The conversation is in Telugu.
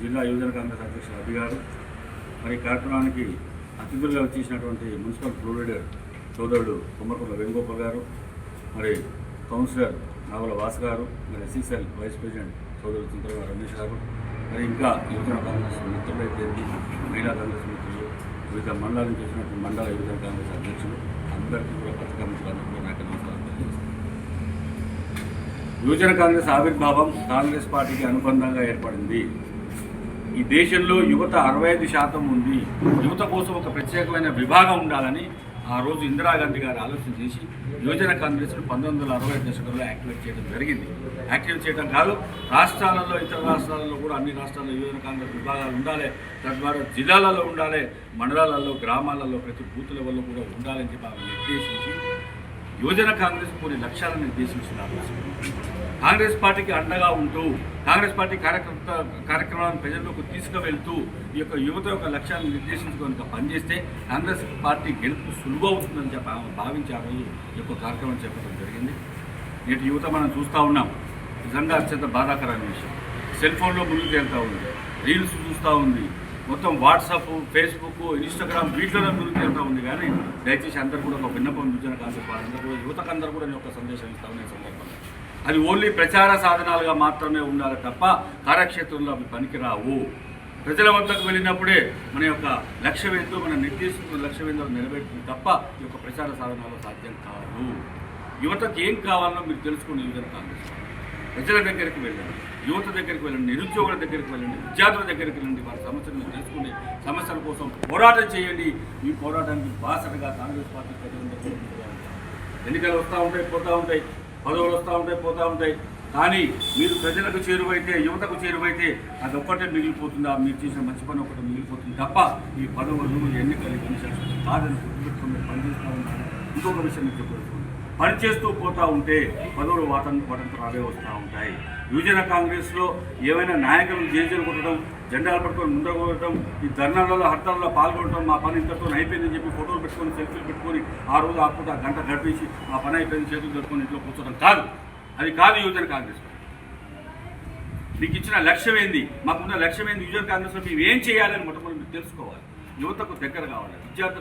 జిల్లా యువజన కాంగ్రెస్ అధ్యక్షులు అభి గారు, మరి కార్యక్రమానికి అతిథులుగా వచ్చేసినటువంటి మున్సిపల్ ఫ్లోర్ లీడర్ సోదరుడు కొమ్మరకొండ వేణుగోపాల్ గారు, మరి కౌన్సిలర్ నావల వాస్ గారు, మరి ఎస్సీసీఎల్ వైస్ ప్రెసిడెంట్ సోదరుడు చింతల రమేష్ గారు, మరి ఇంకా యువజన కాంగ్రెస్ మిత్రులైతే మహిళా కాంగ్రెస్ మిత్రులు, వివిధ మండలాల నుంచి వచ్చినటువంటి మండల యువజన కాంగ్రెస్ అధ్యక్షులు అందరికీ కూడా పత్రికా మిత్రులందరూ కూడా నాకు నమస్కారం తెలియజేస్తాను. యువజన కాంగ్రెస్ ఆవిర్భావం కాంగ్రెస్ పార్టీకి అనుబంధంగా ఏర్పడింది. ఈ దేశంలో యువత 65% ఉంది. యువత కోసం ఒక ప్రత్యేకమైన విభాగం ఉండాలని ఆ రోజు ఇందిరాగాంధీ గారు ఆలోచన చేసి యువజన కాంగ్రెస్ను 1960 దశకంలో యాక్టివేట్ చేయడం జరిగింది. యాక్టివేట్ చేయడం కాదు, రాష్ట్రాలలో ఇతర రాష్ట్రాలలో కూడా అన్ని రాష్ట్రాల్లో యువజన కాంగ్రెస్ విభాగాలు ఉండాలి. తద్వారా జిల్లాలలో ఉండాలి, మండలాలలో, గ్రామాలలో, ప్రతి బూత్ లెవెల్లో కూడా ఉండాలని చెప్పి ఆమె నిర్దేశించి యువజన కాంగ్రెస్ కొన్ని లక్ష్యాలను నిర్దేశించినారు. కాంగ్రెస్ పార్టీకి అండగా ఉంటూ కాంగ్రెస్ పార్టీ కార్యక్రమాలను ప్రజల్లోకి తీసుకువెళ్తూ ఈ యొక్క యువత యొక్క లక్ష్యాలను నిర్దేశించుకొని పనిచేస్తే కాంగ్రెస్ పార్టీ గెలుపు సులువవుతుందని చెప్పి ఆమె భావించి ఆ రోజు ఈ యొక్క కార్యక్రమం చేపట్టడం జరిగింది. నేటి యువత మనం చూస్తూ ఉన్నాం, నిజంగా అత్యంత బాధాకరమైన విషయం. సెల్ ఫోన్లో ముందుకు వెళ్తూ ఉంది, రీల్స్ చూస్తూ ఉంది, మొత్తం వాట్సాప్, ఫేస్బుక్, ఇన్స్టాగ్రామ్ వీటిలోనే ముందుకు వెళ్తూ ఉంది. కానీ దయచేసి అందరూ కూడా ఒక విన్నపం యువజన కాంగ్రెస్ అందరూ కూడా యువతకందరూ కూడా నేను ఒక సందేశం ఇస్తా ఉన్న సందర్భంగా అది ఓన్లీ ప్రచార సాధనాలుగా మాత్రమే ఉండాలి తప్ప కార్యక్షేత్రంలో అవి పనికిరావు. ప్రజల వద్దకు వెళ్ళినప్పుడే మన యొక్క లక్ష్యం ఏంటో, మన నిర్దేశించిన లక్ష్యం ఏంటో నెరవేరుతుంది తప్ప ఈ యొక్క ప్రచార సాధనాలు సాధ్యం కాదు. యువతకు ఏం కావాలో మీరు తెలుసుకుని యువజన కాంగ్రెస్ ప్రజల దగ్గరికి వెళ్ళండి, యువత దగ్గరికి వెళ్ళండి, నిరుద్యోగుల దగ్గరికి వెళ్ళండి, విద్యార్థుల దగ్గరికి వెళ్ళండి, వారి సమస్యలను తెలుసుకుని సమస్యల కోసం పోరాటం చేయండి. ఈ పోరాటానికి బాసటగా కాంగ్రెస్ పార్టీ ప్రజలందరూ ఎన్నికలు వస్తూ ఉంటాయి, పోతూ ఉంటాయి, పదవులు వస్తూ ఉంటాయి, పోతూ ఉంటాయి. కానీ మీరు ప్రజలకు చేరువైతే, యువతకు చేరువైతే అది ఒక్కటే మిగిలిపోతుందా, మీరు చేసిన మంచి పని ఒకటి మిగిలిపోతుంది తప్ప ఈ పదవులు ఎన్నికలు కాదని గుర్తుపెట్టుకుని పనిచేస్తూ ఉంటారు. ఇంకొక విషయం మీకు చెప్పుకోవచ్చు, పనిచేస్తూ పోతూ ఉంటే పదవులు వాటంతరాలే వస్తూ ఉంటాయి. యువజన కాంగ్రెస్లో ఏమైనా నాయకులను జేజీలు కొట్టడం, జెండాలు పట్టుకొని ముందర కొట్టడం, ఈ ధర్నాలలో హర్తాలలో పాల్గొనడం, మా పని ఇంతతో అయిపోయిందని చెప్పి ఫోటోలు పెట్టుకొని, సెల్ఫీలు పెట్టుకొని ఆ రోజు ఆ పూట గంట గడిపేసి మా పని అయిపోయింది చేతులు పెట్టుకొని ఇంట్లో కూర్చోవడం కాదు. అది కాదు యువజన కాంగ్రెస్. మీకు ఇచ్చిన లక్ష్యం ఏంది, మాకున్న లక్ష్యం ఏంది, యువజన కాంగ్రెస్లో మేము ఏం చేయాలని మొట్టమొదటి మీరు తెలుసుకోవాలి. యువతకు దగ్గర కావాలి, విద్యార్థులు